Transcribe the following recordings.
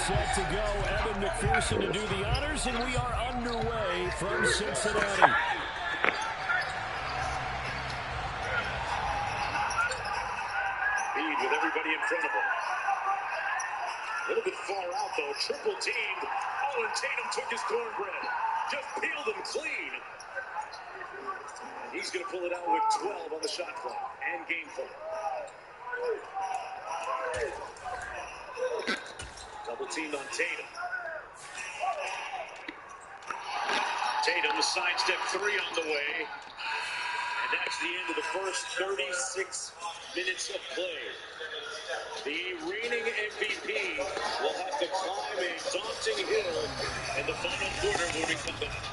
set to go. Evan McPherson to do the honors, and we are underway from Cincinnati. Lead with everybody in front of him. A little bit far out, though. Triple teamed. Oh, and Tatum took his cornbread. Just peeled him clean. And he's going to pull it out with 12 on the shot clock and game clock. Double teamed on Tatum. Tatum, a sidestep three on the way. And that's the end of the first 36 minutes of play. The reigning MVP will have to climb a daunting hill in the final quarter when we come back.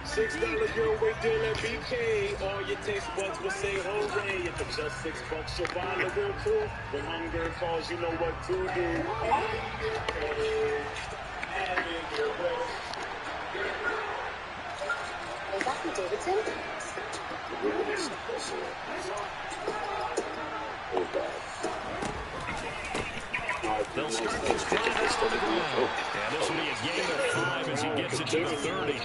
$6 girl, wait till that BK. All your taste buds will say hooray. If it's just $6, you'll buy the real too. When hunger calls, you know what to do. Was that from Davidson? They'll start this drive on the ground. And this will be a game of 5 as he gets it to the 30.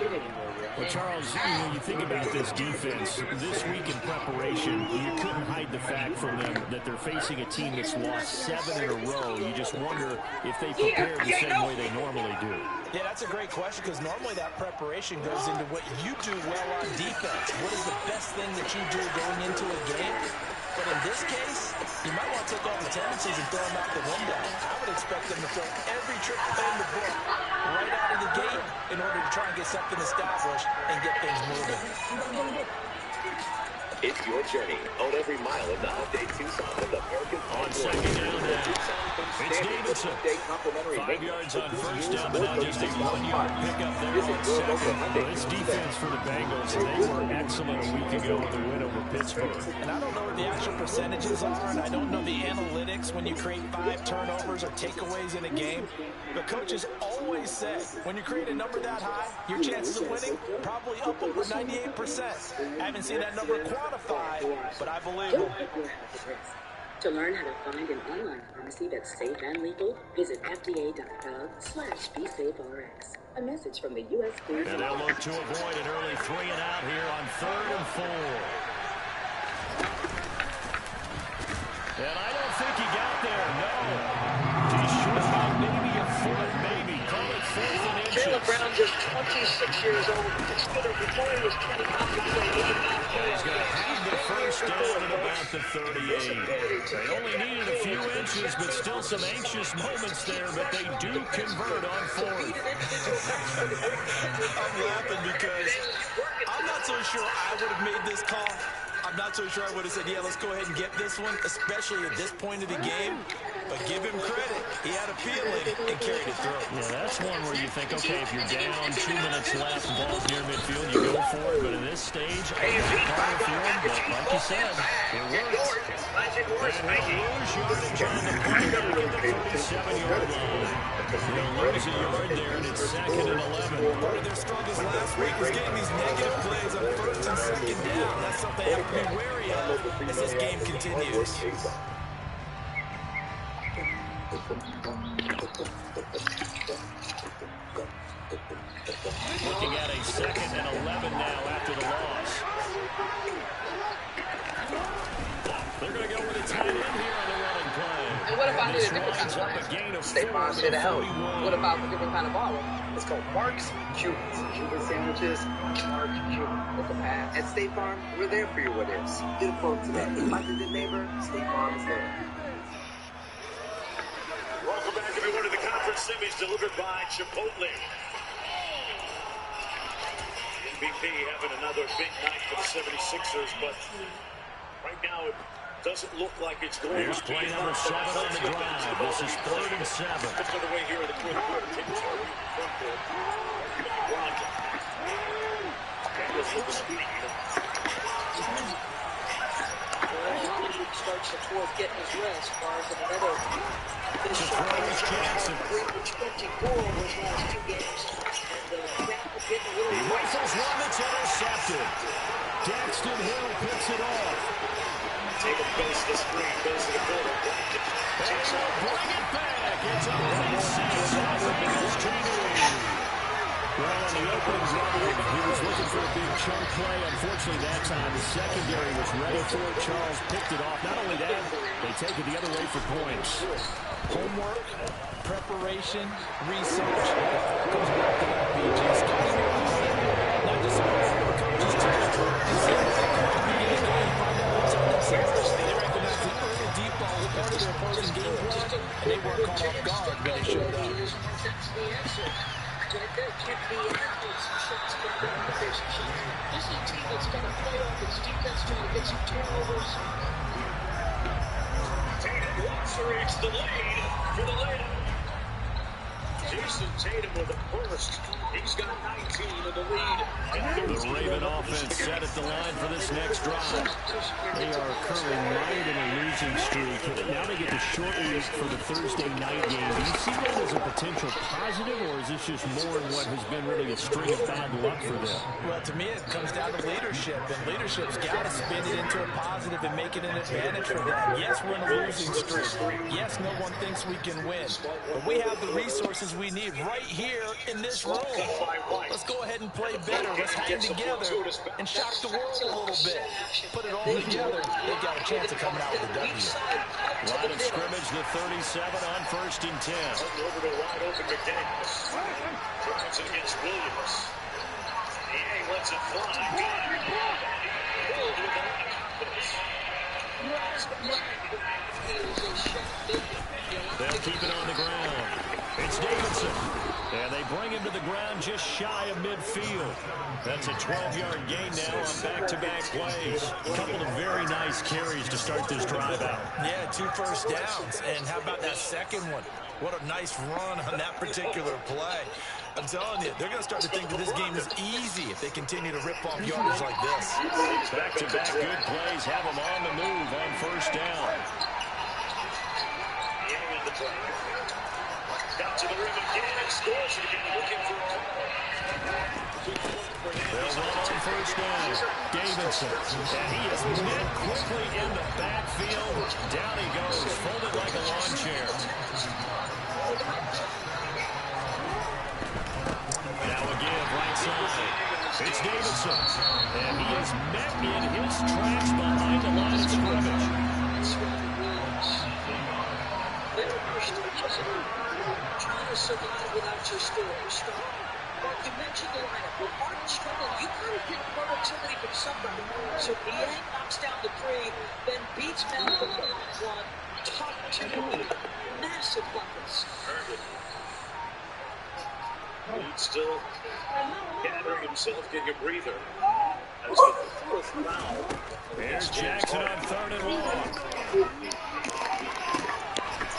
Well, Charles, you think about this defense, this week in preparation, you couldn't hide the fact from them that they're facing a team that's lost 7 in a row. You just wonder if they prepared the same way they normally do. Yeah, that's a great question because normally that preparation goes into what you do well on defense. What is the best thing that you do going into a game? But in this case, you might want to take all the tendencies and throw them out the window. I would expect them to throw every trick play in the book right out of the gate in order to try and get something established and get things moving. It's your journey on every mile of the update Tucson with American On second down now, it's Davidson. 5 yards on first down, but now just a 1-yard pickup there on second. This defense for the Bengals, they were excellent a week ago with a win over Pittsburgh. And I don't know what the actual percentages are, and I don't know the analytics when you create 5 turnovers or takeaways in a game. But coaches always say, when you create a number that high, your chances of winning probably up over 98%. I haven't seen that number quantified, but I believe them. To learn how to find an online pharmacy that's safe and legal, visit fda.gov/BeSafeRx. A message from the U.S. Food And they'll look to avoid an early 3-and-out here on 3rd and 4. And I don't think he got there, no. He's short by maybe a foot, maybe. Call it 4th and inches. Jaylen Brown, just 26 years old. Considered before he was 25 years old. He's going to have the first down at about the 38. They only needed a few inches, but still some anxious moments there, but they do convert on 4th. I'm laughing because I'm not so sure I would have made this call. I'm not so sure I would have said, yeah, let's go ahead and get this one, especially at this point of the game. But give him credit. He had a feeling and carried it through. Yeah, that's one where you think, okay, if you're down 2 minutes left, the ball's near midfield, you go for it. But in this stage, but like you said, it works. And he'll lose yardage on the play back at the 37-yard line. He'll lose a yard there, and it's 2nd and 11. Part of their struggles last week was getting these negative plays on 1st and 2nd down. That's something they have to be wary of as this game continues. Looking at a 2nd and 11 now after the loss. They're going to go with a tight end here on the running play. And what about a different kind Winds of up a gain of State Farm 4 said, hell, 41. what about a different kind of ball? It's called Mark's Cubans. Cuban sandwiches, Mark Cuban. With a pass. At State Farm, we're there for your what ifs. Get a quote today. Like a good neighbor, State Farm is there. Welcome back, everyone, to the conference semis delivered by Chipotle. MVP having another big night for the 76ers, but right now it doesn't look like it's going to be. Here's play number 7 on the drive. This is 3rd and 7. It's on the way here in the 4th quarter. Tatum's already in the front court. Rondo. Daniels with the speed. Starts the 4th, getting his rest. Fars in another. This shot was Jackson. 3-24 over his last 2 games. And Campbell getting a little. He rifles one that's intercepted. Daxton Hill picks it off. Tatum goes to the screen, goes to the corner. And they'll bring it back. It's a late 6 off Bengals TV. Well, on the opening drive, he was looking for a big chunk play. Unfortunately, that time the secondary was ready for it. Charles picked it off. Not only that, they take it the other way for points. Homework, preparation, research. Comes back to that, BG. Not just the coaches, too. You see what they coach at the beginning of the game, find out what's on themselves. They recognize the early deep ball is part of their opposing game plan, and they weren't caught off guard when they showed up. This is a team that's got to play off its defense, trying to get some turnovers. Tatum reacts delayed for the layup. Jason Tatum with a burst. He's got 19 in the lead. The Raven offense set at the line for this next drive. They are currently mired in a losing streak. Now they get the short week for the Thursday night game. Do you see that as a potential positive, or is this just more in what has been really a string of bad luck for them? Well, to me, it comes down to leadership, and leadership's got to spin it into a positive and make it an advantage for them. Yes, we're in a losing streak. Yes, no one thinks we can win, but we have the resources we need right here in this room. Let's go ahead and play better. Let's hang together and shock the world a little bit. Put it all together. They've got a chance of coming out with a W. Line of scrimmage, the 37 on 1st and 10. Over to wide open McDaniels. Drives it against Williams. He lets it fly. They'll keep it on the ground. It's Davidson. And they bring him to the ground just shy of midfield. That's a 12-yard gain now on back-to-back plays. A couple of very nice carries to start this drive out. Yeah, 2 first downs. And how about that second one? What a nice run on that particular play. I'm telling you, they're going to start to think that this game is easy if they continue to rip off yardage like this. Back-to-back good plays have them on the move on 1st down. Down to the rim again and scores it again, looking for They'll run on 1st down. Davidson. And he is met quickly in the backfield. Down he goes, folded like a lawn chair. Now again, right side. It's Davidson. And he is met in his tracks behind the line of scrimmage. Trying to survive without your star. Mark, you mentioned the lineup. When Martin's struggling, you got to get productivity from somebody. So Niang knocks down the 3, then beats Madden on 1, top 2, massive buckets. He's still gathering himself, getting a breather. That's the 4th foul. There's Jackson on 3rd and long.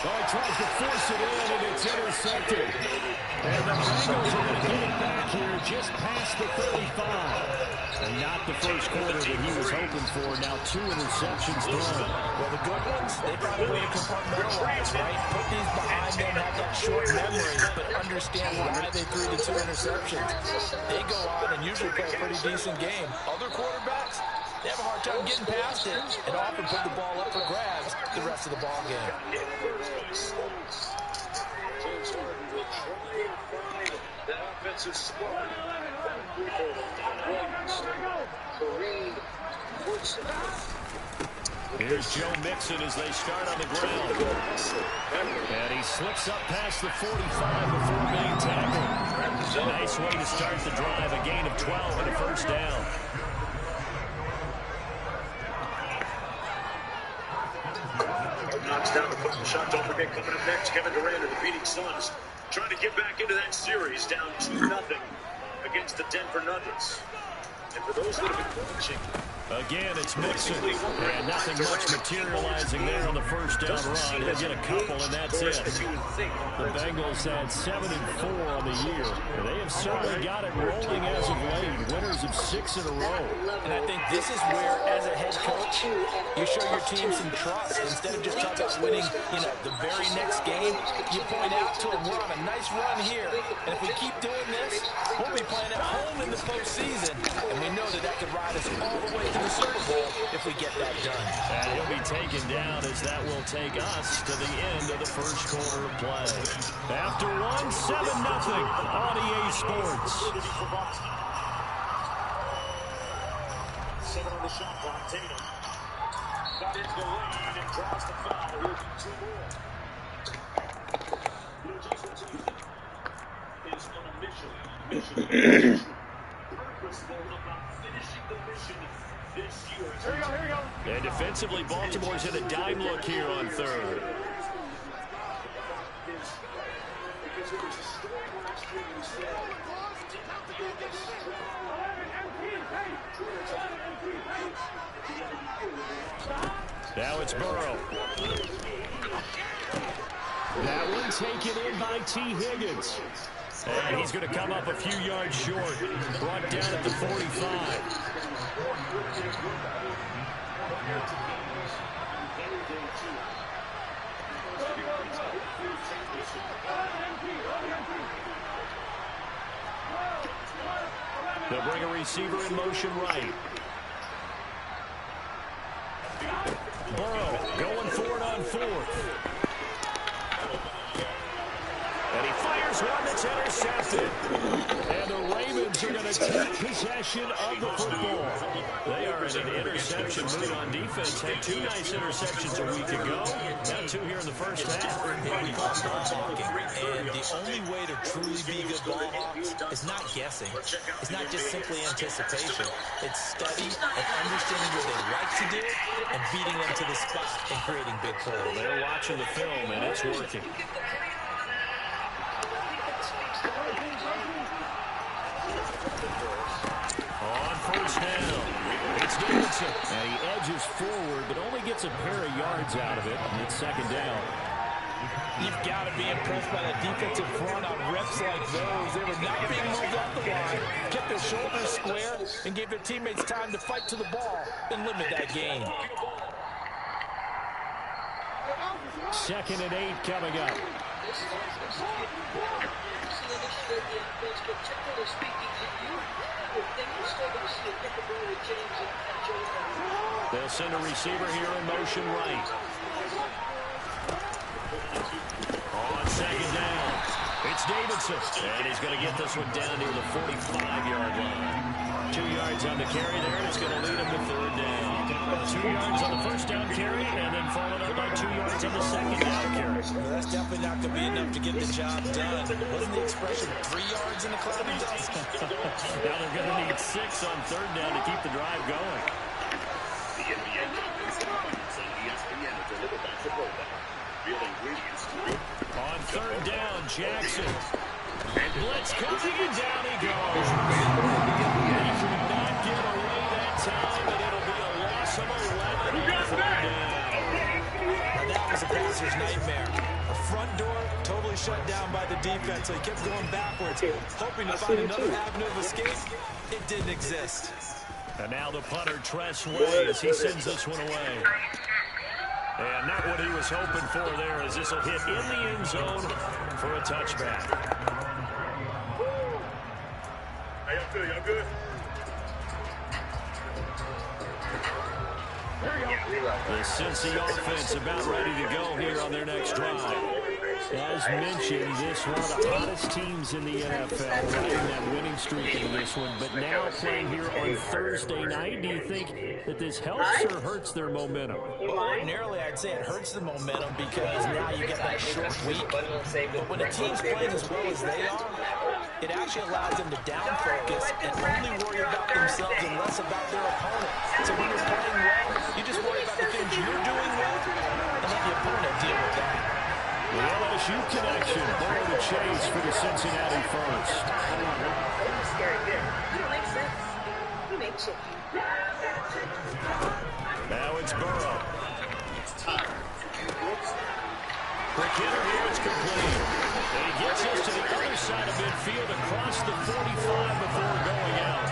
Oh, he tries to force it in, and it's intercepted. And the Bengals are going to get it back here just past the 35. And not the first quarter that he was hoping for. Now 2 interceptions thrown. Well, the good ones, they find a way to compartmentalize, right? Put these behind them, have that short memory, but understand why they threw the 2 interceptions. They go out and usually play a pretty decent game. Other quarterbacks, they have a hard time getting past it and often put the ball up for grabs the rest of the ball game. That offensive squad. Here's Joe Mixon as they start on the ground. And he slips up past the 45 before being tackled. Nice way to start the drive. A gain of 12 and a 1st down. Knocks down the football shot. Don't forget, coming up next, Kevin Durant and the Phoenix Suns trying to get back into that series, down 2-0 against the Denver Nuggets. And for those that have been watching, Again, it's Mixon. And nothing much materializing there on the first down run. He'll get a couple, and that's it. The Bengals had 7-4 on the year. And they have certainly got it rolling as of late. Winners of 6 in a row. And I think this is where, as a head coach, you show your team some trust. Instead of just talking about winning, the very next game, you point out to them, we're on a nice run here. And if we keep doing this, we'll be playing at home in the postseason. And we know that could ride us all the way to the Super Bowl if we get that done. And he'll be taken down as that will take us to the end of the first quarter of play. After 7-0 on EA Sports. 7 on the shot clock. Tatum got into the lane and draws the foul. He'll be 2 more. Blue Jays is on a mission. Purposeful about finishing the mission this year. Here we go. And defensively, Baltimore's in a dime look here on third. Because it was a story last year we said now it's Burrow. That one taken in by T. Higgins. And he's going to come up a few yards short. Brought down at the 45. They'll bring a receiver in motion right. Burrow going for it on 4th. And he fires one that's intercepted. And the Ravens are going to take possession of the football. They are in an interception mood on defense. Had 2 nice interceptions a week ago. Now 2 here in the first half. Yeah, we call it ball hawking. And the only way to truly be good ball hawks is not guessing. It's not just simply anticipation. It's study and understanding what they like to do and beating them to the spot and creating big plays. They're watching the film, and it's working. On first down, it's Davidson. And he edges forward, but only gets a pair of yards out of it. And it's 2nd down. You've got to be impressed by the defensive front on reps like those. They were not being moved off the line, kept their shoulders square, and gave their teammates time to fight to the ball and limit that gain. 2nd and 8 coming up. They'll send a receiver here in motion right. On 2nd down, it's Davidson. And he's going to get this one down near the 45-yard line. 2 yards on the carry there, and it's going to lead him to 3rd down. 2 yards on the first down carry, and then followed up by 2 yards on the 2nd down carry. Well, that's definitely not going to be enough to get the job done. Wasn't the expression 3 yards in the cloud of dust? Now they're going to need 6 on 3rd down to keep the drive going. The NBA is on ESPN to deliver back to Boba. Real ingredients to real. On 3rd down, Jackson. Blitz coming, and down he goes. He could not get away that time, and it'll be a loss of 11 on 3rd down. Now that was a passer's nightmare. A front door totally shut down by the defense, so he kept going backwards, hoping to find another avenue of escape. It didn't exist. And now the punter, Tress Way, as he sends this one away. And not what he was hoping for there, as this will hit in the end zone for a touchback. How y'all feel? Y'all good? The Cincy offense about ready to go here on their next drive. As mentioned, this one of the hottest teams in the NFL, riding that winning streak into this one, but now playing here on Thursday night. Do you think that this helps or hurts their momentum? Well, ordinarily, I'd say it hurts the momentum because now you get that short week. But when a team's playing as well as they are, it actually allows them to down focus and only worry about themselves and less about their opponent. So when you're playing well, you just worry about the things you're doing well and let the opponent deal with that. The LSU connection, Burrow to Chase for the Cincinnati first. Scary good. It makes sense. so. Now it's Burrow. Quick hitter here, it's complete. And he gets us to the other side of midfield across the 45 before going out.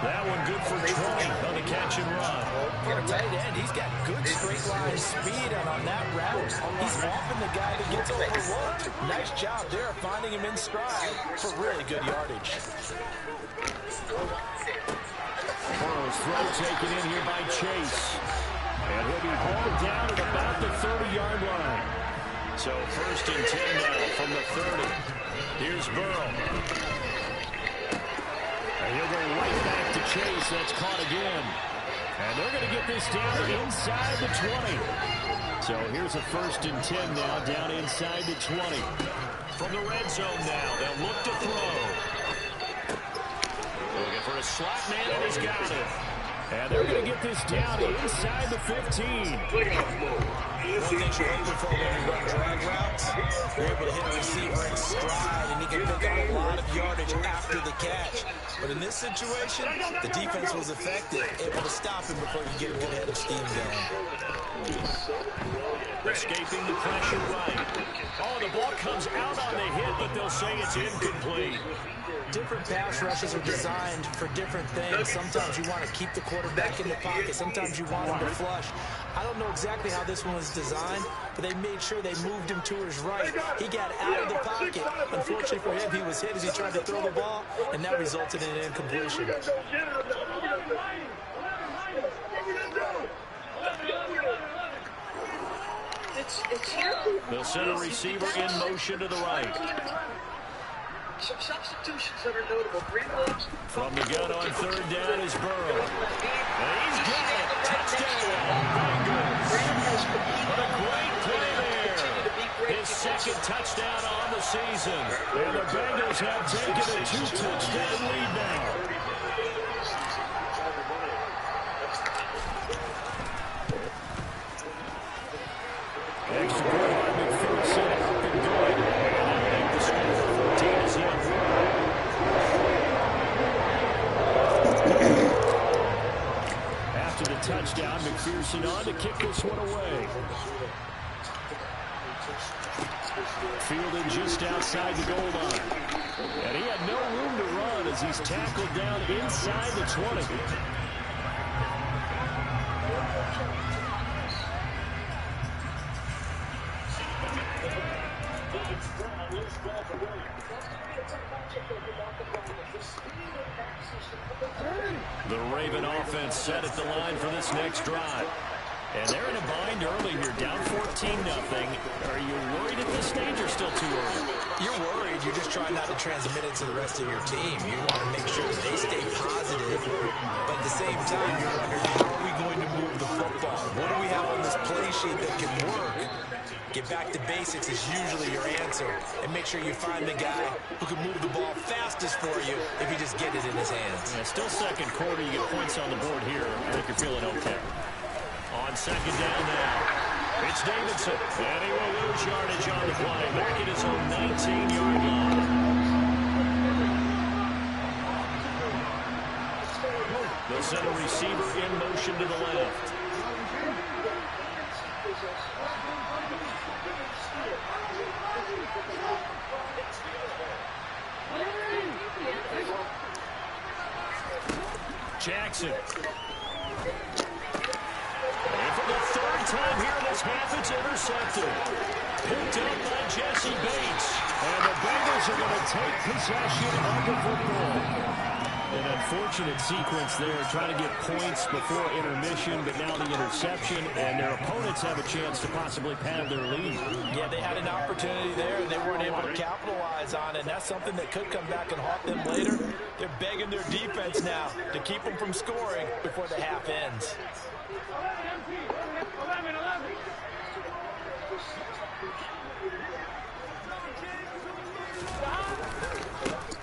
That one good for 20 on the catch and run. For a tight end, he's got good straight line speed, and on that route, he's often the guy that gets overlooked. Nice job there, finding him in stride for really good yardage. Burrow's throw taken in here by Chase. And he'll be hauled down at about the 30-yard line. So first and 10 now from the 30. Here's Burrow. And he'll go right back to Chase. That's caught again. And they're going to get this down inside the 20. So here's a first and 10 now, down inside the 20. From the red zone now, they'll look to throw. Looking for a slot man, and he's got it. And they're going to get this down inside the 15. One thing you're hoping for when you run drag routes, you're able to hit a receiver in stride, and he can pick up a lot of yardage after the catch. But in this situation, the defense was effective, able to stop him before you get a good head of steam going. Escaping the pressure right. Oh, the ball comes out on the hit, but they'll say it's incomplete. Different pass rushes are designed for different things. Sometimes you want to keep the quarterback in the pocket. Sometimes you want him to flush. I don't know exactly how this one was designed, but they made sure they moved him to his right. He got out of the pocket. Unfortunately for him, he was hit as he tried to throw the ball, and that resulted in an incompletion. They'll send a receiver in motion to the right. Some substitutions that are notable. From the gun on third down is Burrow. And he's got it. Touchdown, Bengals. What a great play there. His second touchdown on the season. And the Bengals have taken a 2-touchdown lead now. Extra point by McPherson, up and good. And I think the score 14 is in. After the touchdown, McPherson on to kick this one away. Fielded just outside the goal line. And he had no room to run as he's tackled down inside the 20. The Raven offense set at the line for this next drive. And they're in a bind early here, down 14-0. Are you worried at this stage or still too early? You're worried. You're just trying not to transmit it to the rest of your team. You want to make sure that they stay positive. But at the same time, you're wondering, how are we going to move the football? What do we have on this play sheet that can work? Get back to basics is usually your answer. And make sure you find the guy who can move the ball fastest for you if you just get it in his hands. Yeah, still second quarter. You get points on the board here. I think you're feeling okay. On second down now, it's Davidson, and he will lose yardage on the play, back at his own 19-yard line. They'll send a receiver in motion to the left. Jackson. And for the third time here in this half, it's intercepted. Picked up by Jesse Bates. And the Bengals are going to take possession of the football. An unfortunate sequence there, trying to get points before intermission, but now the interception, and their opponents have a chance to possibly pad their lead. Yeah, they had an opportunity there, and they weren't able to capitalize on it, and that's something that could come back and haunt them later. They're begging their defense now to keep them from scoring before the half ends.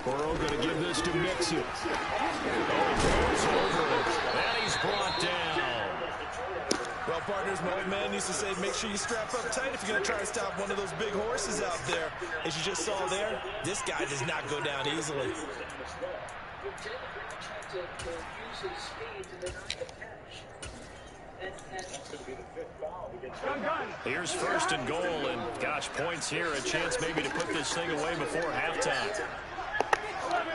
Burrow going to give this to Mixon. Oh, throws over it. And he's brought down. Well, partners, my old man used to say, make sure you strap up tight if you're going to try to stop one of those big horses out there. As you just saw there, this guy does not go down easily. Jalen Brown tried to use his speed to deny the catch. That's going to be the 5th foul against. Here's 1st and goal, and gosh, points here, a chance maybe to put this thing away before halftime. 11.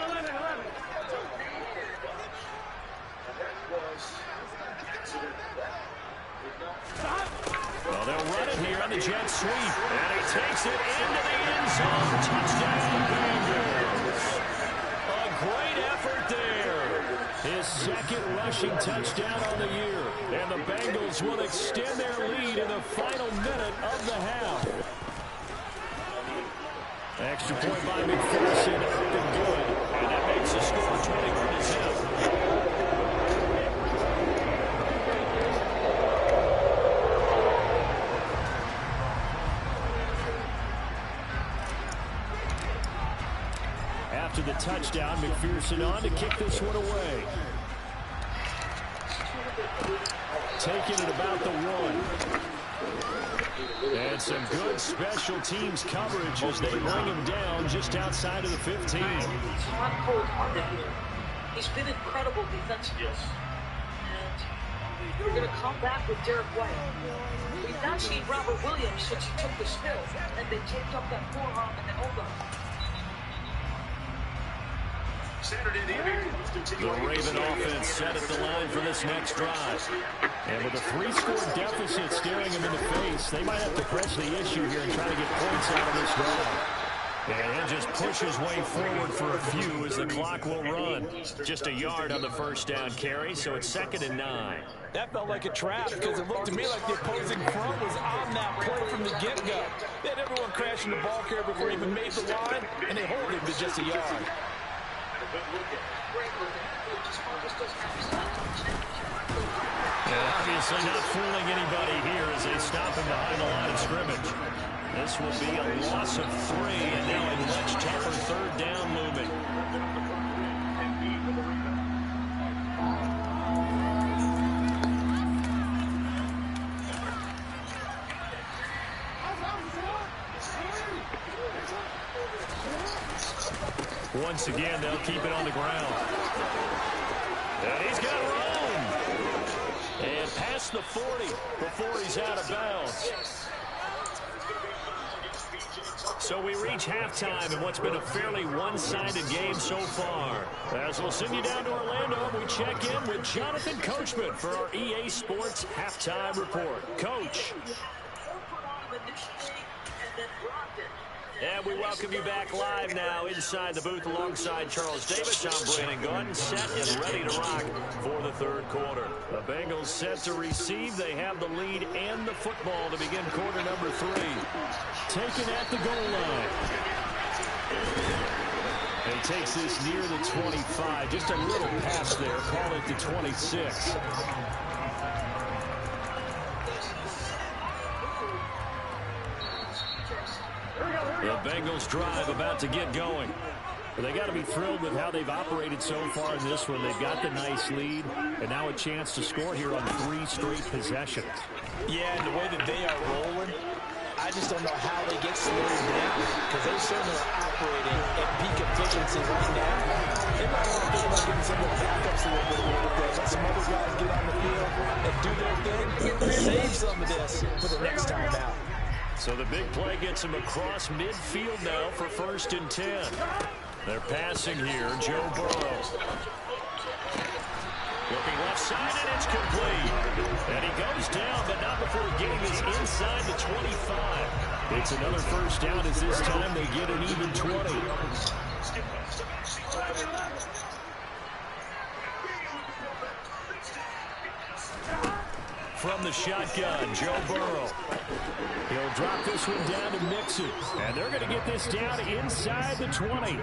Well, they'll run it here on the jet sweep, and he takes it into the end zone. Touchdown, Bengals. A great effort there. His 2nd rushing touchdown on the year, and the Bengals will extend their lead in the final minute of the half. Extra point by McPherson, up and good, and that makes the score 21-0. After the touchdown, McPherson on to kick this one away. Taking it about the 1. And some good special teams coverage as they bring him down just outside of the 15. He's not cold-hearted here. He's been incredible defensively. Yes. And we're going to come back with Derek White. We've not seen Robert Williams since he took the spill, and they taped up that forearm and then over. The Raven offense set at the line for this next drive. And with a 3-score deficit staring him in the face, they might have to press the issue here and try to get points out of this drive. And he'll just push his way forward for a few as the clock will run. Just a yard on the 1st down carry, so it's 2nd and 9. That felt like a trap because it looked to me like the opposing front was on that play from the get-go. They had everyone crashing the ball carrier before he even made the line, and they hold him to just a yard. And obviously not fooling anybody here as they stop him behind the line of scrimmage. This will be a loss of 3, and now a much tougher 3rd down looming. Once again, they'll keep it on the ground. And he's got room. And past the 40 before he's out of bounds. So we reach halftime in what's been a fairly one-sided game so far. As we'll send you down to Orlando, we check in with Jonathan Coachman for our EA Sports Halftime Report. Coach. And we welcome you back live now inside the booth alongside Charles Davis. I'm Brandon Gordon, set and ready to rock for the 3rd quarter. The Bengals set to receive. They have the lead and the football to begin quarter number 3. Taken at the goal line. And he takes this near the 25. Just a little pass there. Call it the 26. The Bengals drive about to get going. But they got to be thrilled with how they've operated so far in this one. They've got the nice lead, and now a chance to score here on 3 straight possessions. Yeah, and the way that they are rolling, I just don't know how they get slowed down because they certainly are operating at peak efficiency right now. They might want to think about getting some of the backups a little bit. Let some other guys get on the field and do their thing. Save some of this for the next time out. So the big play gets him across midfield now for 1st and 10. They're passing here. Joe Burrow. Looking left side, and it's complete. And he goes down, but not before getting this inside the 25. It's another 1st down as this time they get an even 20. From the shotgun, Joe Burrow. He'll drop this one down to Mixon. And they're going to get this down inside the 20.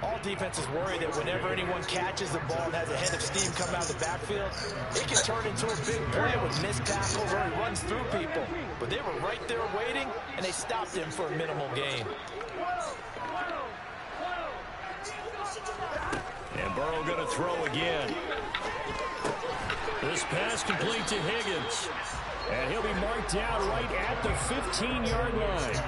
All defenses worry that whenever anyone catches the ball and has a head of steam come out of the backfield, it can turn into a big play with missed tackles or he runs through people. But they were right there waiting, and they stopped him for a minimal gain. And Burrow going to throw again. This pass complete to Higgins. And he'll be marked down right at the 15-yard line.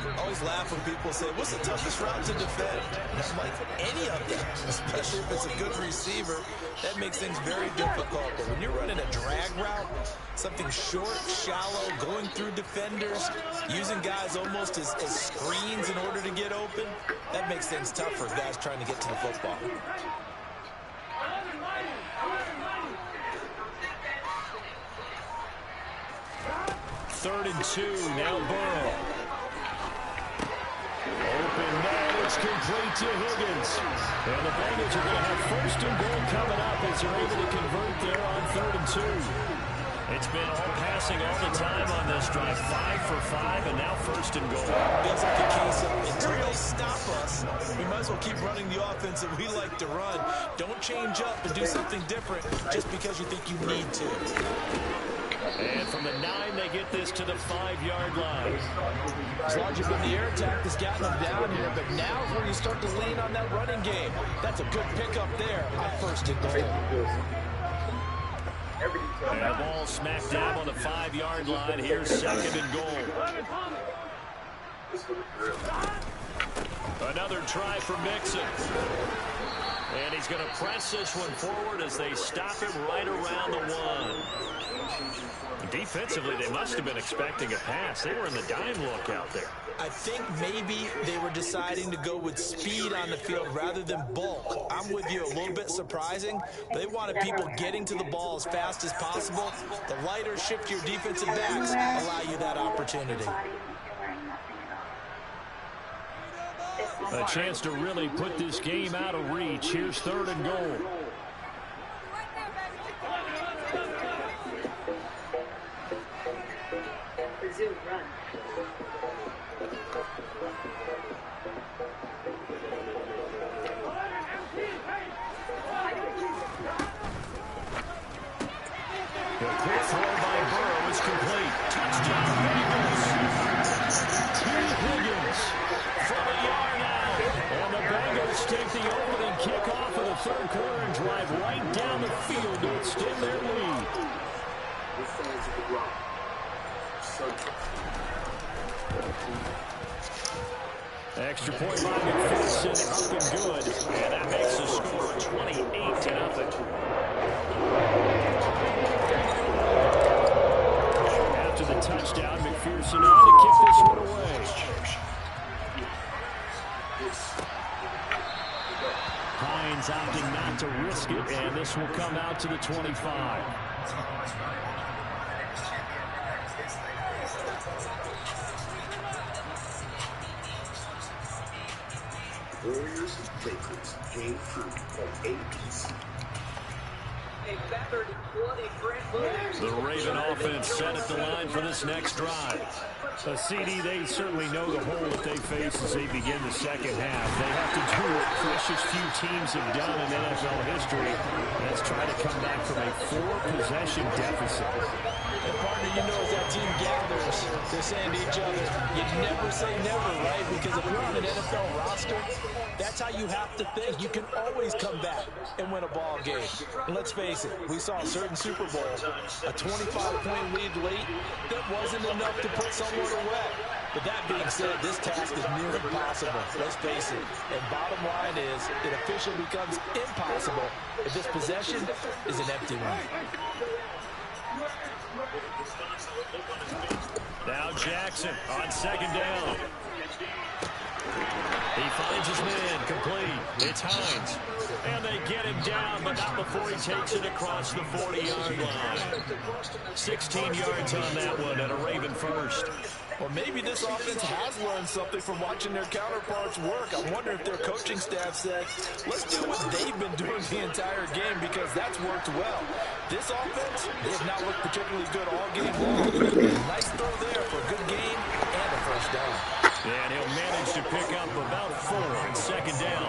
I always laugh when people say, what's the toughest route to defend? And I'm like, any of them, especially if it's a good receiver. That makes things very difficult. But when you're running a drag route, something short, shallow, going through defenders, using guys almost as screens in order to get open, that makes things tough for guys trying to get to the football. Third and 2, now Burrow. Open man, it's complete to Higgins. And the Bengals are going to have first and goal coming up as they're able to convert there on 3rd and 2. It's been all passing all the time on this drive. 5 for 5, and now first and goal. Feels like a case of until they stop us, we might as well keep running the offense that we like to run. Don't change up and do something different just because you think you need to. And from the 9, they get this to the 5-yard line. As long as you've been the air attack that's gotten them down here, but now is where you start to lean on that running game. That's a good pickup there on first and goal. And the ball smack dab on the 5-yard line. Here's 2nd and goal. Another try for Mixon. And he's going to press this one forward as they stop him right around the 1. Defensively, they must have been expecting a pass. They were in the dime look out there. I think maybe they were deciding to go with speed on the field rather than bulk. I'm with you, a little bit surprising. They wanted people getting to the ball as fast as possible. The lighter, shiftier defensive backs allow you that opportunity. A chance to really put this game out of reach. Here's 3rd and goal. Resume run. The quick throw by Burrow is complete. Touchdown, Bengals. T. Higgins from a yard out. And the Bengals take the opening kickoff of the 3rd quarter and drive right down the field to extend their lead. Extra point by McPherson, up and good. And that makes the score 28-0. After the touchdown, McPherson on to kick this one away. Hines opting not to risk it, and this will come out to the 25. Warriors and Lakers came through on ABC. The Raven offense set at the line for this next drive. CD, they certainly know the hole that they face as they begin the second half. They have to do what precious few teams have done in NFL history. Let's try to come back from a 4-possession deficit. And partner, you know, as that team gathers, they're saying to each other, you never say never, right? Because if you're on an NFL roster, that's how you have to think. You can always come back and win a ball game. And let's face it, we saw a certain Super Bowl, a 25-point lead late, that wasn't enough to put someone away. But that being said, this task is near impossible. Let's face it. And bottom line is, it officially becomes impossible if this possession is an empty one. Now Jackson on 2nd down. He finds his man, complete. It's Hines. And they get him down, but not before he takes it across the 40-yard line. 16 yards on that one, and a Raven first. Well, maybe this offense has learned something from watching their counterparts work. I wonder if their coaching staff said, let's do what they've been doing the entire game, because that's worked well. This offense, they have not looked particularly good all game long. Nice throw there for a good game and a first down. And he'll manage to pick up about 4 on 2nd down.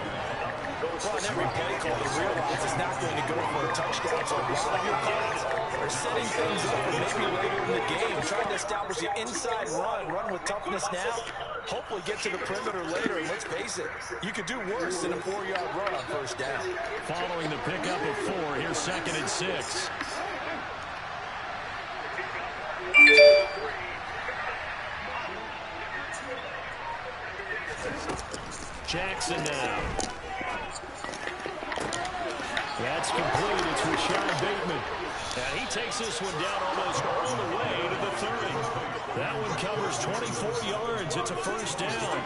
Well, on every play call, you realize it's not going to go for a touchdown. So a lot of your calls are setting things up for maybe later in the game, trying to establish the inside run with toughness now, hopefully get to the perimeter later. And let's face it, you could do worse than a 4-yard run on first down. Following the pickup of 4, here's 2nd and 6. Davidson now. That's complete. It's Rashad Bateman. And he takes this one down almost all the way to the 30. That one covers 24 yards. It's a first down.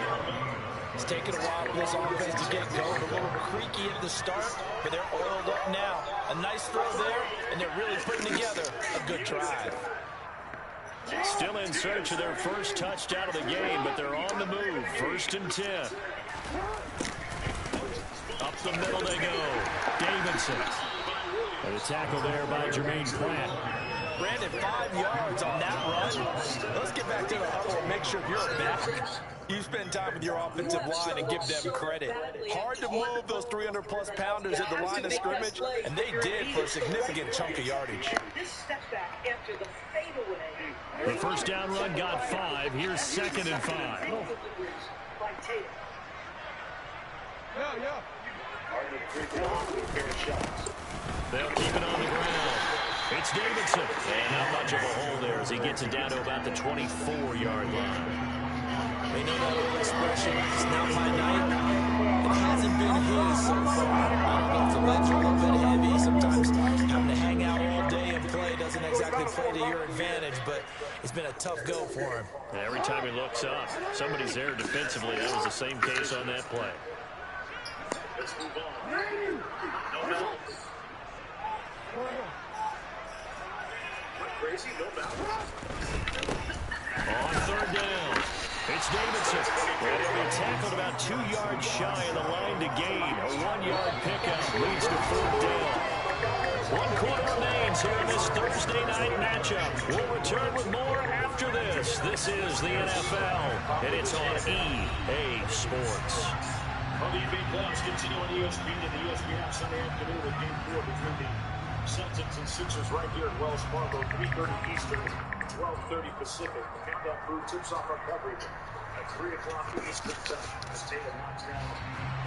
It's taken a while for this offense to get going. A little creaky at the start, but they're oiled up now. A nice throw there, and they're really putting together a good drive. Still in search of their first touchdown of the game, but they're on the move. 1st and 10. Up the middle they go. Davidson. And a tackle there by Jermaine Pratt. Brandon, 5 yards on that run. Let's get back to the huddle and make sure if you're a back, you spend time with your offensive line and give them credit. Hard to move those 300-plus pounders at the line of scrimmage, and they did for a significant chunk of yardage. The first down run got 5. Here's 2nd and 5. They'll keep it on the ground. It's Davidson. And not much of a hole there as he gets it down to about the 24-yard line. They know that old expression, it's not my night. It hasn't been his so far. I don't know if the legs are a little bit heavy. Sometimes having to hang out all day and play doesn't exactly play to your advantage, but it's been a tough go for him. Every time he looks up, somebody's there defensively. That was the same case on that play. Let's move on. No balance. Crazy, no balance. On 3rd down, it's Davidson. Well, he'll be tackled about 2 yards shy of the line to gain. A 1-yard pickup leads to 4th down. 1 quarter remains here in this Thursday night matchup. We'll return with more after this. This is the NFL, and it's on EA Sports. Well, the NBA playoffs continue on ESPN and the ESPN app Sunday afternoon with Game 4 between the Celtics and Sixers right here at Wells Fargo, 3:30 Eastern, 12:30 Pacific. The countdown crew tips off our coverage at 3 o'clock Eastern time. As Tatum knocks down.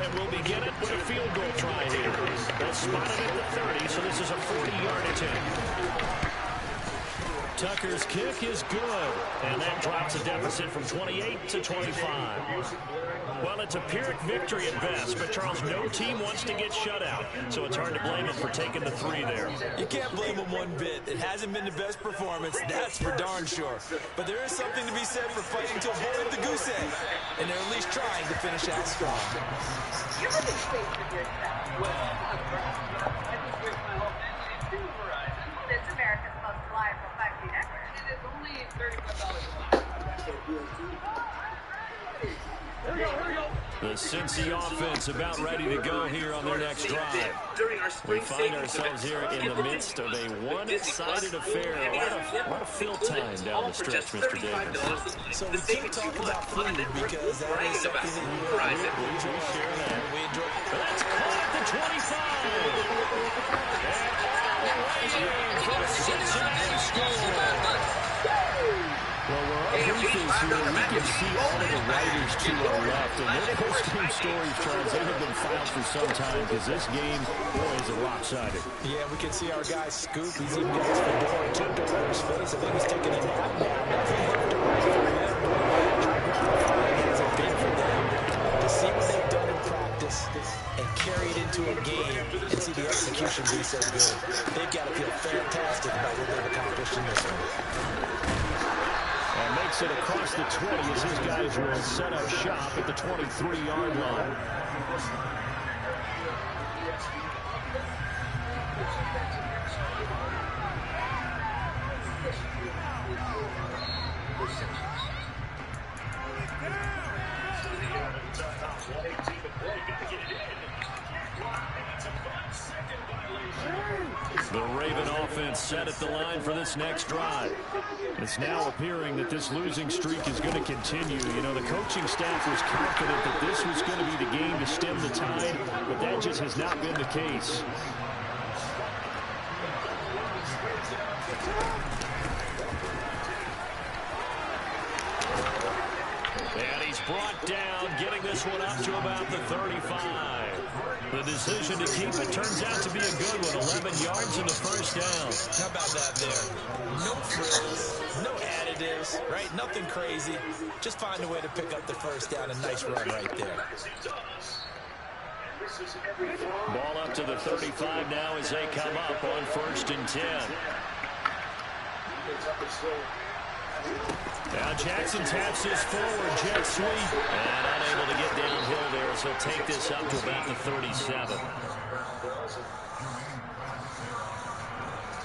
And we'll begin it with a field goal try here. That's spotted at the 30, so this is a 40-yard attempt. Tucker's kick is good, and that drops a deficit from 28 to 25. Well, it's a Pyrrhic victory at best, but Charles, no team wants to get shut out, so it's hard to blame them for taking the 3 there. You can't blame them one bit. It hasn't been the best performance, that's for darn sure. But there is something to be said for fighting to avoid the goose egg, and they're at least trying to finish out strong. You really stay for yourself. Well, I just wish my whole family too, Verizon. It's America's most reliable 5G network. It is only $35 a month. The Cincy offense about ready to go here on their next drive. We find ourselves here in the midst of a one-sided affair. A lot of fill time down the stretch, Mr. Davis. So we can't talk about food because that is something that we enjoy sharing that. We enjoy. That's caught at the 25. And all the way in for a Cincinnati score. Well, where our booth is here, we can see all of the writers to our left, and their post-game stories, Charles, they have been filed for some time because this game, boy, is a lopsided. Yeah, we can see our guy Scoop. He's even got his fedora and tipped over his face. I think he's taking a nap now. Nothing left to write for him. How gratifying has it been for them to see what they've done in practice and carry it into a game and see the execution be so good. They've got to feel fantastic about what they've accomplished in this one. And makes it across the 20 as his guys will set up shop at the 23-yard line. The Raven offense set at the line for this next drive. It's now appearing that this losing streak is going to continue. You know, the coaching staff was confident that this was going to be the game to stem the tide, but that just has not been the case. And he's brought down, getting this one up to about the 35. The decision to keep it turns out to be a good one. 11 yards in the first down. How about that there? No frills, no additives, right? Nothing crazy. Just find a way to pick up the first down. A nice run right there. Ball up to the 35 now as they come up on 1st and 10. Now Jackson taps this forward, jet sweep, and unable to get downhill there as he'll take this up to about the 37.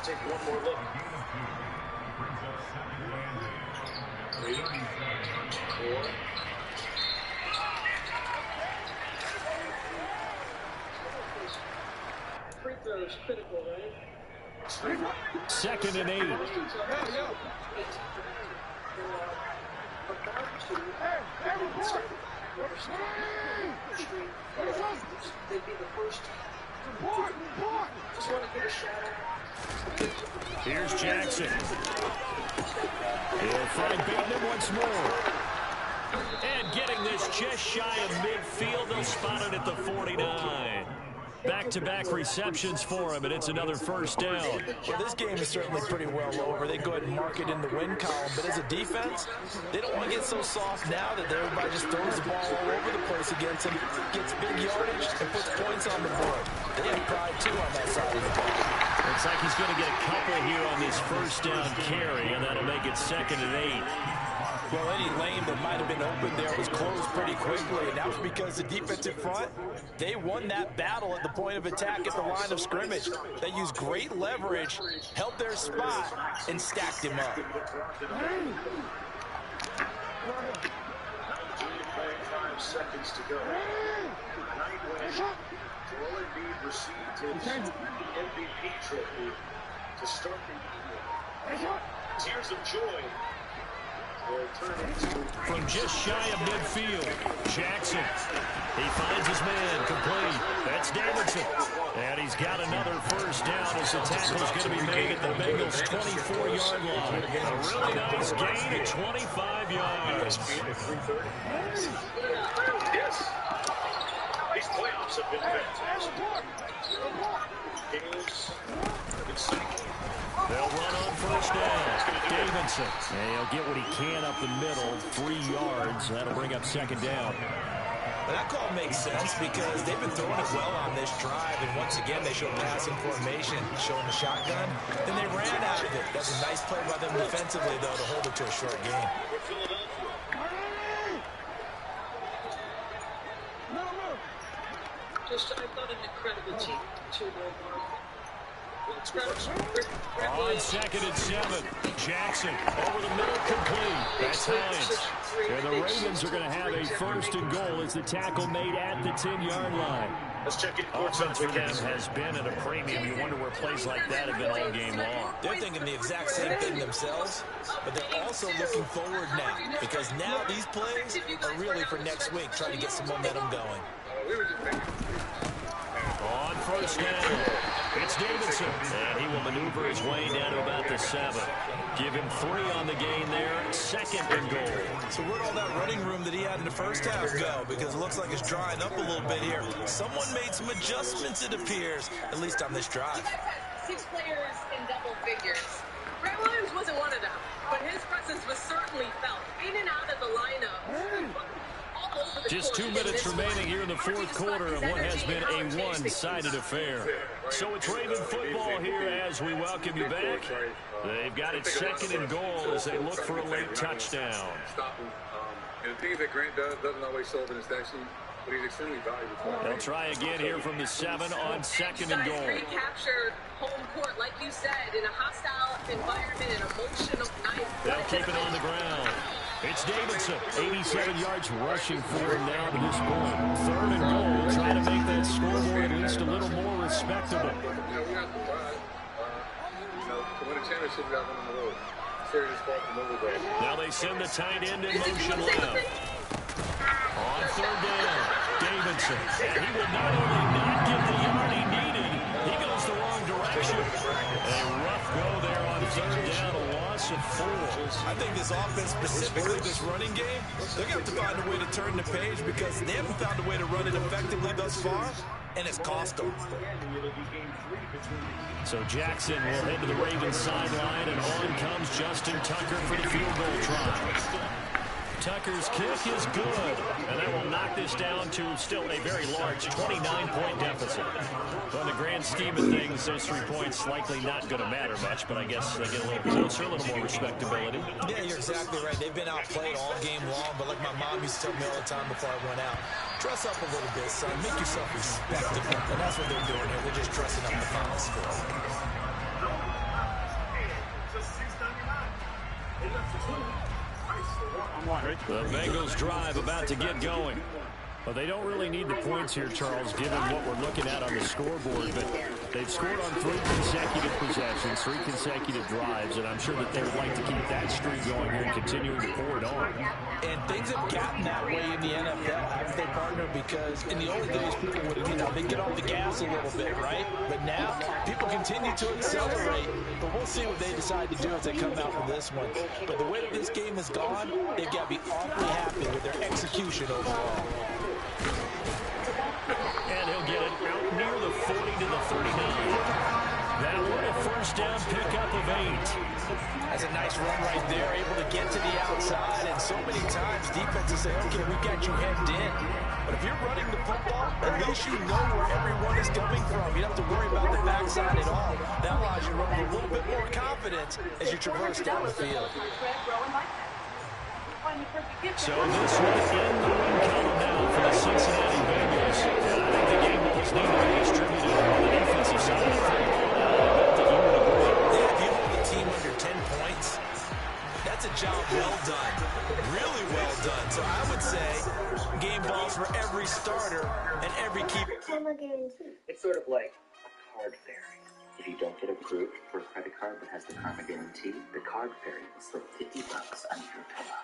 Take one more look. 3, 4. Free throw is critical, right? 2nd and 8. They'd be the first team. Just want to give a shout out. Here's Jackson. He'll find Bateman once more. And getting this just shy of midfield, they'll spot it at the 49. Back-to-back receptions for him, and it's another 1st down. Well, this game is certainly pretty well over. They go ahead and mark it in the win column, but as a defense, they don't want to get so soft now that everybody just throws the ball all over the place against them, gets big yardage, and puts points on the board. They have pride, too, on that side of the ball. Looks like he's going to get a couple here on this 1st down carry, and that'll make it 2nd and 8. Well, any lane that might have been open there was closed pretty quickly, and that was because the defensive front, they won that battle at the point of attack at the line of scrimmage. They used great leverage, held their spot, and stacked him up. 5 seconds to go. Night when Joel Embiid received his MVP trophy to start the evening. Tears of joy. From just shy of midfield, Jackson. He finds his man complete. That's Davidson. And he's got another 1st down as the tackle's going to be made at the Bengals' 24-yard line. A really nice gain at 25 yards. Yes. These playoffs have been fantastic. Games exciting. They'll run on 1st down. Davidson. And he'll get what he can up the middle, 3 yards. That'll bring up 2nd down. Well, that call makes sense because they've been throwing it well on this drive, and once again they showed passing formation, showing the shotgun, then they ran out of it. That's a nice play by them defensively, though, to hold it to a short game. Just, I thought, an incredible team. On 2nd and 7, Jackson over the middle, complete. That's Hines. And the Ravens are going to have a 1st and goal as the tackle made at the 10-yard line. Let's check in. Offense for them has been at a premium. You wonder where plays like that have been all game long. They're thinking the exact same thing themselves, but they're also looking forward now because now these plays are really for next week, trying to get some momentum going. On 1st down, it's Davidson, and he will maneuver his way down to about the 7. Give him 3 on the gain there, 2nd and goal. So where'd all that running room that he had in the 1st half go? Because it looks like it's drying up a little bit here. Someone made some adjustments, it appears, at least on this drive. 6 players in double figures. Grant Williams wasn't one of them, but his presence was certainly felt in and out of the lineup. Just 2 minutes remaining here in the 4th quarter of what has been a one-sided affair. So it's Raven football here as we welcome you back. They've got it 2nd and goal as they look for a late touchdown. And the thing that Grant doesn't always show up in his stat sheet, but he's extremely valuable. They'll try again here from the 7 on 2nd and goal. Recaptured home court, like you said, in a hostile environment, an emotional night. They'll keep it on the ground. It's Davidson, 87 yards rushing for him now to this point. 3rd and goal, trying to make that scoreboard at least a little more respectable. We got the pride. To win a championship, we got one on the road. Serious ball from over. Now they send the tight end in motion left. On 3rd down, Davidson. And he will not only not get the yard he needed, he goes the wrong direction. A rough go there on 3rd down, a loss of 4. I think this offense, specifically this running game, they're going to have to find a way to turn the page because they haven't found a way to run it effectively thus far, and it's cost them. So Jackson will head to the Ravens sideline, and on comes Justin Tucker for the field goal try. Tucker's kick is good, and that will knock this down to still a very large 29-point deficit. But in the grand scheme of things, those 3 points likely not going to matter much, but I guess they get a little closer, a little more respectability. Yeah, you're exactly right. They've been outplayed all game long, but like my mom used to tell me all the time before I went out, dress up a little bit, son. Make yourself respectable. And that's what they're doing here. They're just dressing up the final score. The Bengals drive about to get going. Well, they don't really need the points here, Charles, given what we're looking at on the scoreboard. But they've scored on 3 consecutive possessions, 3 consecutive drives, and I'm sure that they would like to keep that streak going here and continuing to pour it on. And things have gotten that way in the NFL, haven't they, partner? Because in the old days, people would, they get off the gas a little bit, right? But now, people continue to accelerate. But we'll see what they decide to do as they come out for this one. But the way that this game has gone, they've got to be awfully happy with their execution overall. And he'll get it out near the 40 to the 39. That one a first down pickup of 8. That's a nice run right there, able to get to the outside. And so many times defenses say, okay, we've got you hemmed in. But if you're running the football, at least you know where everyone is coming from. You don't have to worry about the backside at all. That allows you to run with a little bit more confidence as you traverse down the field. So this one in the win column now for the Cincinnati Bengals. And I think the game balls need to be distributed on the defensive side of the thing. I think you would agree. Yeah, if you hold the team under 10 points, that's a job well done. Really well done. So I would say game balls for every starter and every keeper. It's sort of like a card fairy. If you don't get approved for a credit card that has the karma guarantee, the card fairy will slip $50 under your pillow.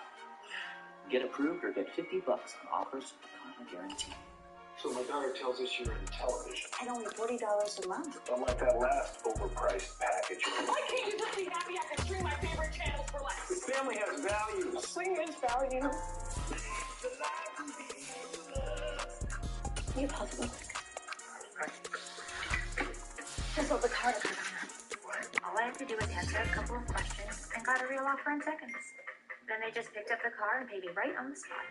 Get approved or get $50 on offers with the karma guarantee. So my daughter tells us you're in television. At only $40 a month. Unlike that last overpriced package. Why can't you just be happy I can stream my favorite channels for less? The family has values. Singing is value. You possibly just hold the card up. All I had to do was answer a couple of questions and got a real offer in seconds. Then they just picked up the car and paid me right on the spot.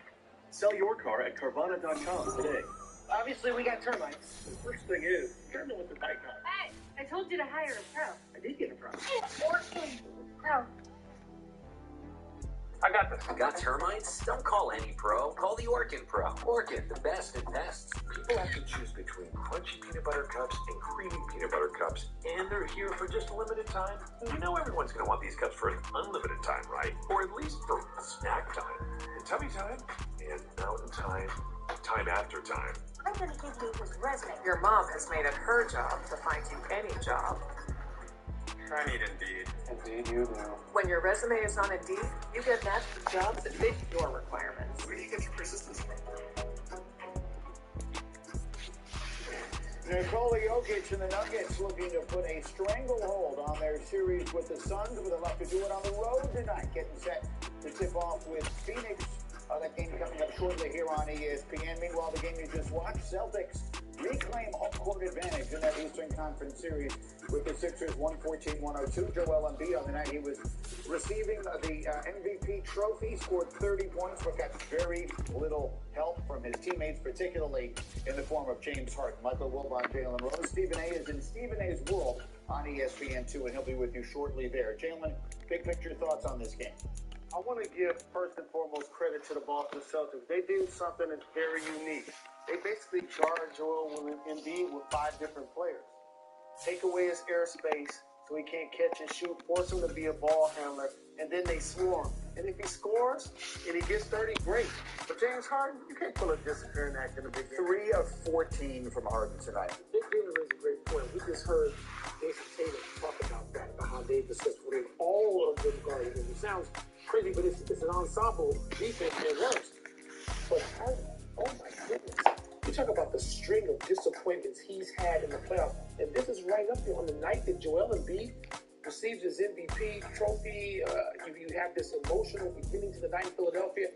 Sell your car at Carvana.com today. Obviously, we got termites. The first thing is, you gotta know what the bike on. Hey, I told you to hire a pro. I did get a problem. Pro. I got this. Got termites? Don't call any pro. Call the Orkin Pro. Orkin, the best in pests. People have to choose between crunchy peanut butter cups and creamy peanut butter cups, and they're here for just a limited time. You know everyone's going to want these cups for an unlimited time, right? Or at least for snack time, and tummy time, and mountain time, time after time. I'm gonna give you his resume. Your mom has made it her job to find you any job. I need Indeed. Indeed, you do. When your resume is on Indeed, you get matched with jobs that fit your requirements. Where do you get your persistence from? Nikola Jokic and the Nuggets looking to put a stranglehold on their series with the Suns, but they'll have to do it on the road tonight, getting set to tip off with Phoenix. That game coming up shortly here on ESPN. Meanwhile, the game you just watched, Celtics reclaim home court advantage in that Eastern Conference series with the Sixers 114-102. Joel Embiid on the night he was receiving the MVP trophy, scored 30 points, but got very little help from his teammates, particularly in the form of James Harden. Michael Wilbon, Jalen Rose. Stephen A. is in Stephen A.'s World on ESPN2, and he'll be with you shortly there. Jalen, big picture thoughts on this game? I want to give first and foremost credit to the Boston Celtics. They did something that's very unique. They basically guard Joel Embiid with 5 different players. Take away his airspace so he can't catch and shoot, force him to be a ball handler, and then they swarm. And if he scores and he gets 30, great. But James Harden, you can't pull a disappearing act in a big game. 3 of 14 from Harden tonight. Big Jalen raises a great point. We just heard Jason Tatum talk about that, about how they successfully all of them guarded him. It sounds crazy, but it's an ensemble defense that works. But Harden, oh my goodness. You talk about the string of disappointments he's had in the playoffs, and this is right up there on the night that Joel Embiid receives his MVP trophy. You have this emotional beginning to the night in Philadelphia.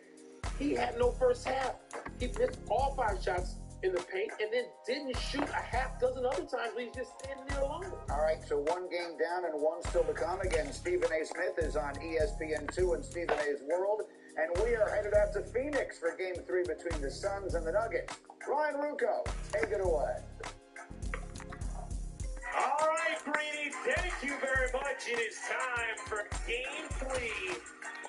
He had no first half. He missed all 5 shots in the paint and then didn't shoot a half dozen other times when he's just standing there alone. All right, so 1 game down and 1 still to come. Again, Stephen A. Smith is on ESPN2 and Stephen A.'s World. And we are headed out to Phoenix for Game 3 between the Suns and the Nuggets. Ryan Rucco, take it away. All right, Brady, thank you very much. It is time for Game 3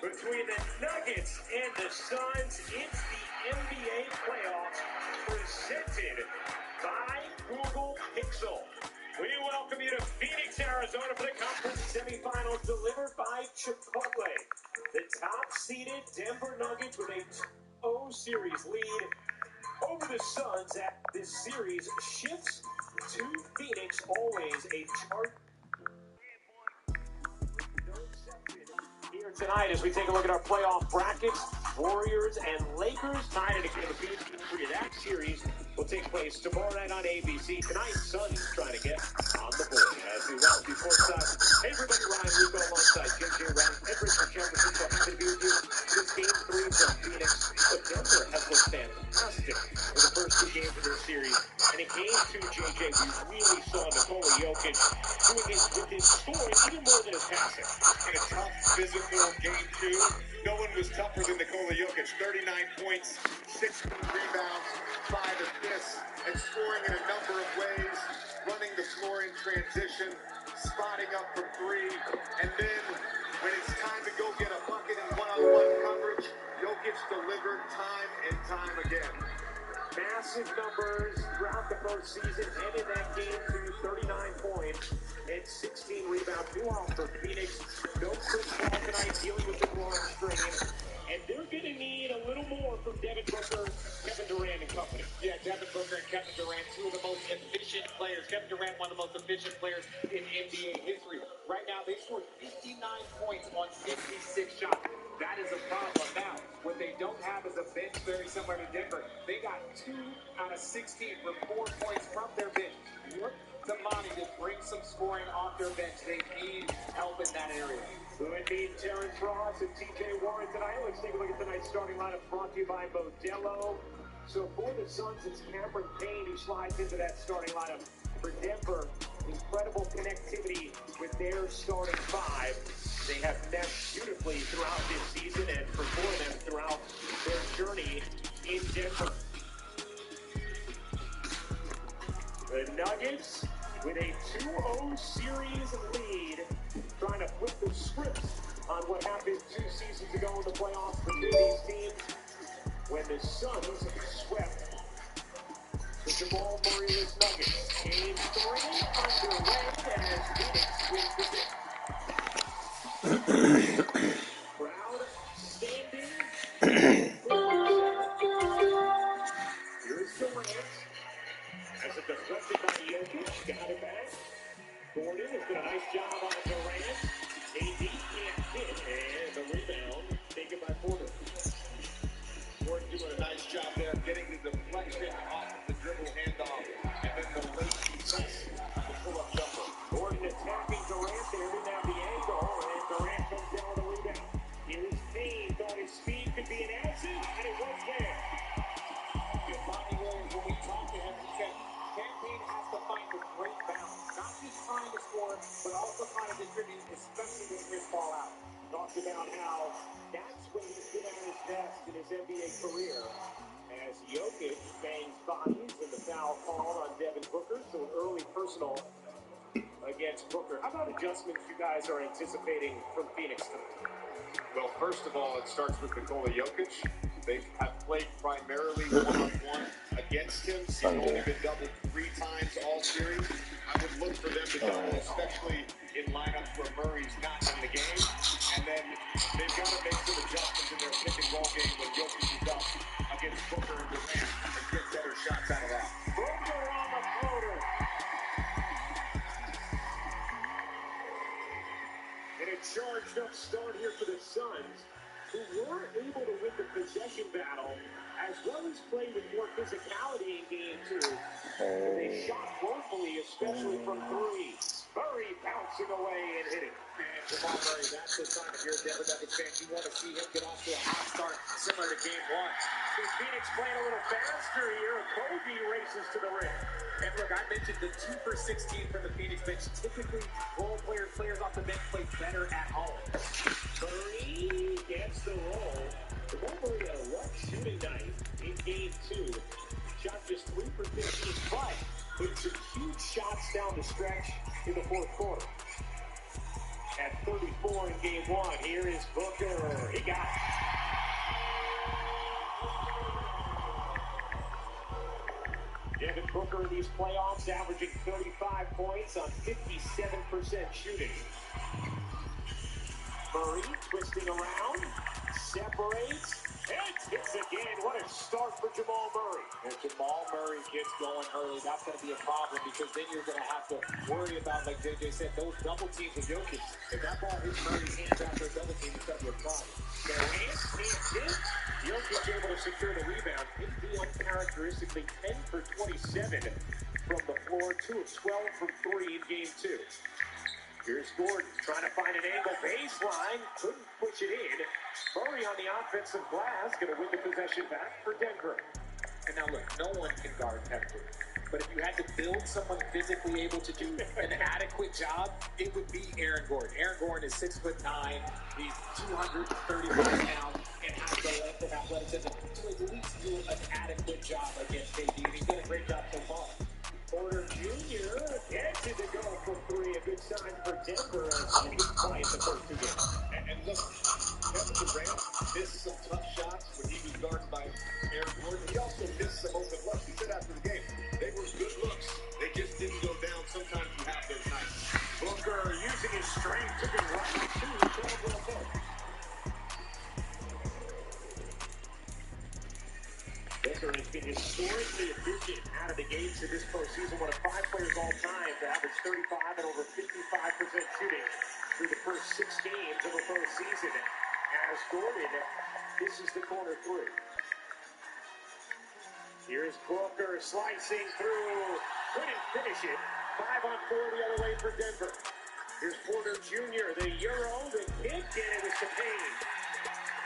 between the Nuggets and the Suns. It's the NBA playoffs presented by Google Pixel. We welcome you to Phoenix, Arizona for the conference semifinals delivered by Chipotle. The top-seeded Denver Nuggets with a 2-0 series lead over the Suns as this series shifts to Phoenix. Always a chart here tonight as we take a look at our playoff brackets. Warriors and Lakers tied at a game apiece. That series will take place tomorrow night on ABC. Tonight, Suns trying to get on the board as we welcome you courtside. Hey everybody, Ryan Rucco alongside JJ Ryan, Edwards and Kevin Rucco. Happy to be with you. This Game 3 from Phoenix. But Denver has looked fantastic for the first two games of their series. And in Game 2, JJ, we really saw Nikola Jokic doing it with his scoring even more than his passing. In a tough, physical Game 2, no one was tougher than Nikola Jokic. 39 points, 6 rebounds, 5 assists, and scoring in a number of ways, running the floor in transition, spotting up from 3, and then when it's time to go get a bucket in one-on-one coverage, Jokic delivered time and time again. Massive numbers throughout the first season, and in that game to 39 points and 16 rebounds. New off for Phoenix. No Chris Paul tonight, dealing with the groin strain. And they're going to need a little more from Devin Booker, Kevin Durant, and company. Yeah, Devin Booker and Kevin Durant, two of the most efficient players. Kevin Durant, one of the most efficient players in NBA history. Right now, they scored 59 points on 56 shots. That is a problem. Now, what they don't have is a bench very similar to Denver. They got 2 out of 16 for 4 points from their bench. Look to Monty to bring some scoring off their bench. They need help in that area. So it means Terrence Ross and TJ Warren tonight. Let's take a look at tonight's starting lineup brought to you by Modelo. So for the Suns, it's Cameron Payne who slides into that starting lineup. For Denver, incredible connectivity with their starting 5. They have meshed beautifully throughout this season and for them throughout their journey in Denver. The Nuggets with a 2-0 series lead, trying to flip the script on what happened 2 seasons ago in the playoffs between these teams when the Suns swept the Jamal Murray-less Nuggets. Game 3 underway as Phoenix wins the game. Crowd standing. Here's Durant. As it deflected by Jokic, got it back. Gordon has done a nice job on Durant. AD can't hit, and the rebound taken by Porter. Gordon doing a nice job there, getting the deflection off of the dribble handoff, and then the lazy press, the pull-up jumper. Gordon attacking Durant there, didn't have the angle, and Durant comes down with the rebound. Here's Payne, thought his speed could be an asset, and it was there. Monty Williams, when we talked to him, he said Campaign has to find a great balance. Not just trying to score, but also trying to distribute, especially with Chris Paul out. Talked about how that's when he's been at his best in his NBA career. As Jokic bangs bodies in the foul call on Devin Booker, so an early personal against Booker. How about adjustments you guys are anticipating from Phoenix tonight? Well, first of all, it starts with Nikola Jokic. They have played primarily one-on-one against him. He's only been doubled 3 times all series. I would look for them to double, especially in lineups where Murray's not in the game. And then they've got to make some adjustments in their pick-and-roll game when Jokic is up against Booker and Durant and get better shots out of that. Booker on the floater. And a charged-up start here for the Suns, who were able to win the possession battle, as well as play with more physicality in Game 2. And they shot wrongfully, especially from 3. Murray bouncing away and hitting. And Jamal Murray, that's the time if you're a Denver Nuggets fan, you want to see him get off to a hot start, similar to Game 1. See Phoenix playing a little faster here. Kobe races to the rim. And look, I mentioned the 2 for 16 from the Phoenix bench. Typically, role players off the bench play better at home. Murray gets the roll. Thanksgiving night in Game 2. Shot just 3 for 15, but with some huge shots down the stretch in the fourth quarter. At 34 in Game 1, here is Booker. He got it. Devin Booker in these playoffs averaging 35 points on 57% shooting. Murray twisting around, separates, and hits again. What a start for Jamal Murray. If Jamal Murray gets going early, that's going to be a problem because then you're going to have to worry about, like JJ said, those double teams of Jokic. If that ball hits Murray's hands after a double team, it's going to be a problem. So hands can't hit. Jokic able to secure the rebound. He uncharacteristically 10 for 27 from the floor, 2 of 12 from 3 in Game 2. Here's Gordon trying to find an angle baseline. Couldn't push it in. Murray on the offensive glass. Going to win the possession back for Denver. And now look, no one can guard Hector. But if you had to build someone physically able to do an adequate job, it would be Aaron Gordon. Aaron Gordon is 6'9". He's 235 pounds and has the length and athleticism to at least do an adequate job against KD. And he's done a great job so far. Porter Jr. gets it to go for 3. A good sign for Denver as he didn't play in the first 2 games. And look, Kevin Durant missed some tough shots when he was guarded by Aaron Gordon. He also missed some open looks. He said after the game, they were good looks. They just didn't go down. Sometimes you have those nights. Booker using his strength to be right to the 12 point. Booker has been historically efficient out of the gates in this postseason. One of 5 players all time to average 35 and over 55% shooting through the first 6 games of a postseason. As Gordon, this is the corner 3. Here's Booker slicing through. Couldn't finish it. 5 on 4 the other way for Denver. Here's Porter Jr., the Euro, the kick, and it was to Payne.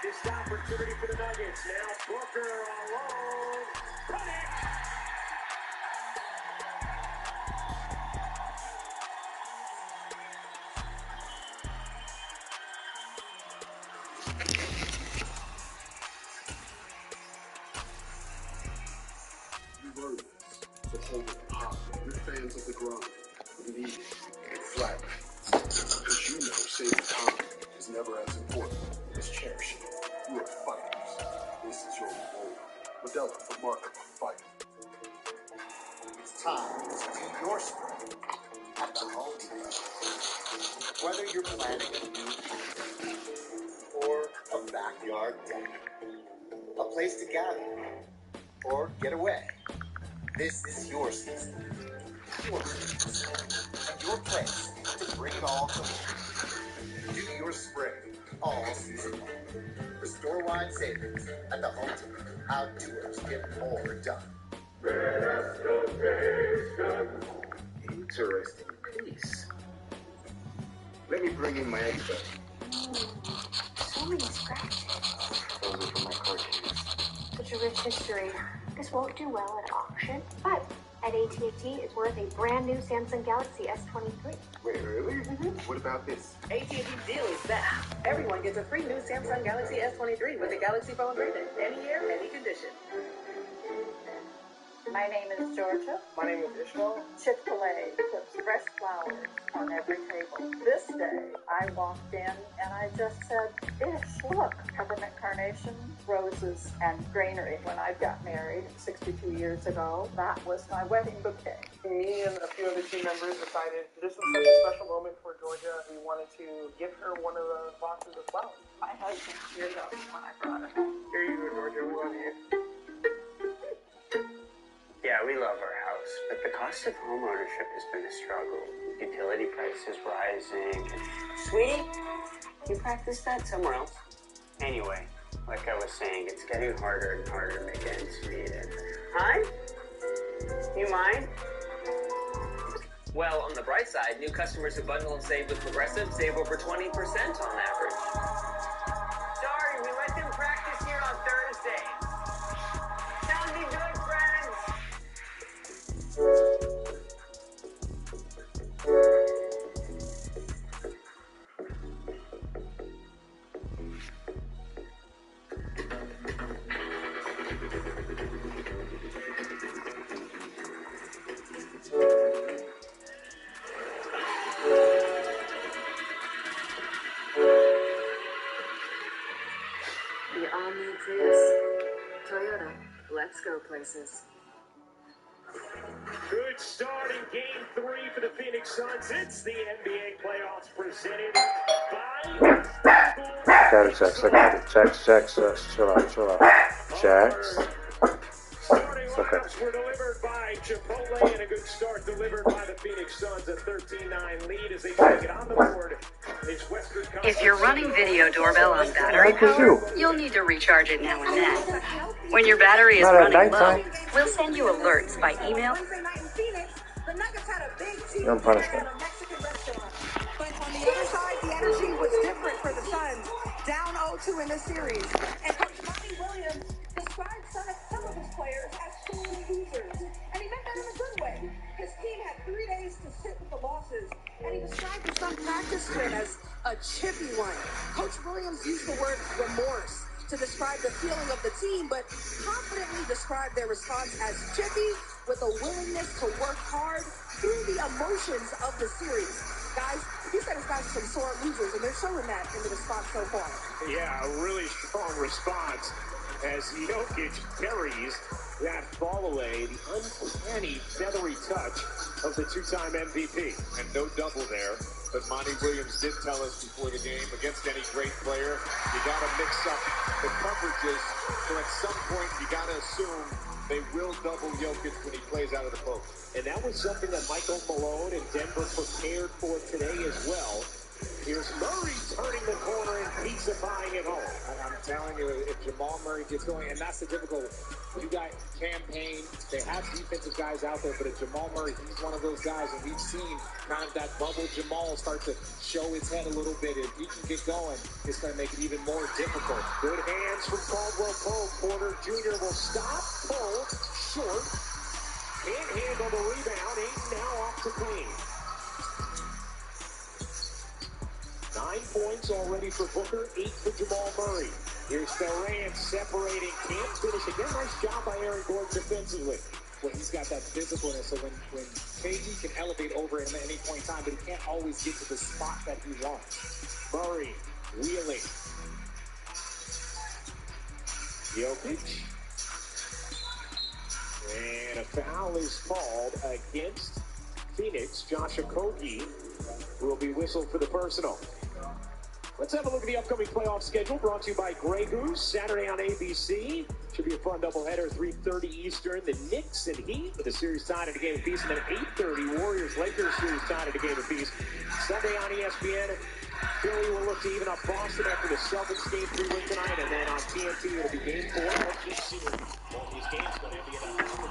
This opportunity for the Nuggets. Now Booker alone. Cut it! You learn this, so hold it hot. You're fans of the grind, of the easy, and flat. Because you know saving time is never as important as cherishing it. You are fighters. This is your reward. Modelo, the mark of a fighter. It's time to do your spring at the Home Depot. Whether you're planning a new picnic or a backyard dinner, a place to gather or get away, this is your season, your place, and your place to bring it all to life. Do your spring all season long. For store-wide savings at the Home Depot, outdoors get more done. Interesting piece. Let me bring in my expert. So many scratches. Those are from my car keys. Such a rich history. This won't do well at auction, but at AT&T, it's worth a brand new Samsung Galaxy S23. Wait, really? What about this? AT&T deal is that everyone gets a free new Samsung Galaxy S23 with a Galaxy phone trade-in. Any year, any condition. My name is Georgia. My name is Ishmael. Chick-fil-A puts fresh flowers on every table. This day, I walked in and I just said, Ish, look, peppermint carnations, roses, and granary. When I got married 62 years ago, that was my wedding bouquet. Me and a few other team members decided this was such a special moment for Georgia. We wanted to give her one of the boxes of flowers. My husband teared up when I brought it home. Here you go, Georgia. We love you. Yeah, we love our house, but the cost of home ownership has been a struggle. Utility prices rising. Sweetie, you practice that somewhere else. Anyway, like I was saying, it's getting harder and harder to make ends meet. Hi? You mind? Well, on the bright side, new customers who bundle and save with Progressive save over 20% on average. Sorry, we let them practice here on Thursday. Sound me good, friends? Prius. Toyota. Let's go places. Good start in Game 3 for the Phoenix Suns. It's the NBA playoffs presented by... Checks. Chill out. Checks. Starting lineups were delivered by Chipotle, and a good start delivered by the Phoenix Suns. A 13-9 lead as they take it on the board. If you're running video doorbell on battery power, you'll need to recharge it now and then. When your battery is running low, we'll send you alerts by email. You're on punishment. But on the other side, the energy was different for the Suns. Down 0-2 in the series. And Coach Monty Williams described some of his players as sore losers. And he meant that in a good way. His team had 3 days to sit with the losses. And he described the Sun practice win as a chippy one. Coach Williams used the word remorse to describe the feeling of the team, but confidently described their response as chippy with a willingness to work hard through the emotions of the series. Guys, he said his guys are some sore losers, and they're showing that in the response so far. Yeah, a really strong response as Jokic carries that fall away, the uncanny feathery touch of the two-time MVP. And no double there, but Monty Williams did tell us before the game, against any great player, you got to mix up the coverages, so at some point you got to assume they will double Jokic when he plays out of the post. And that was something that Michael Malone and Denver prepared for today as well. Here's Murray turning the corner and pizza-fying it home. I'm telling you, if Jamal Murray gets going, and that's the difficult. You got campaign, they have defensive guys out there, but if Jamal Murray, he's one of those guys, and we've seen kind of that bubble Jamal start to show his head a little bit. If he can get going, it's going to make it even more difficult. Good hands from Caldwell Pope. Porter Jr. will stop. Pope short. Can't handle the rebound. He's now off to clean. 9 points already for Booker, 8 for Jamal Murray. Here's Durant separating, can't finish. Again, nice job by Aaron Gordon defensively. Well, he's got that physicalness, so when KD can elevate over him at any point in time, but he can't always get to the spot that he wants. Murray wheeling. Jokic. And a foul is called against Phoenix. Josh Okogie will be whistled for the personal. Let's have a look at the upcoming playoff schedule brought to you by Grey Goose. Saturday on ABC. Should be a fun doubleheader, 3:30 Eastern. The Knicks and Heat with a series tied at a game apiece. And then 8:30 Warriors-Lakers series tied at a game apiece. Sunday on ESPN, Philly will look to even up Boston after the Celtics game 3 win tonight. And then on TNT, it'll be game 4 of each series. Well, these games going to be in a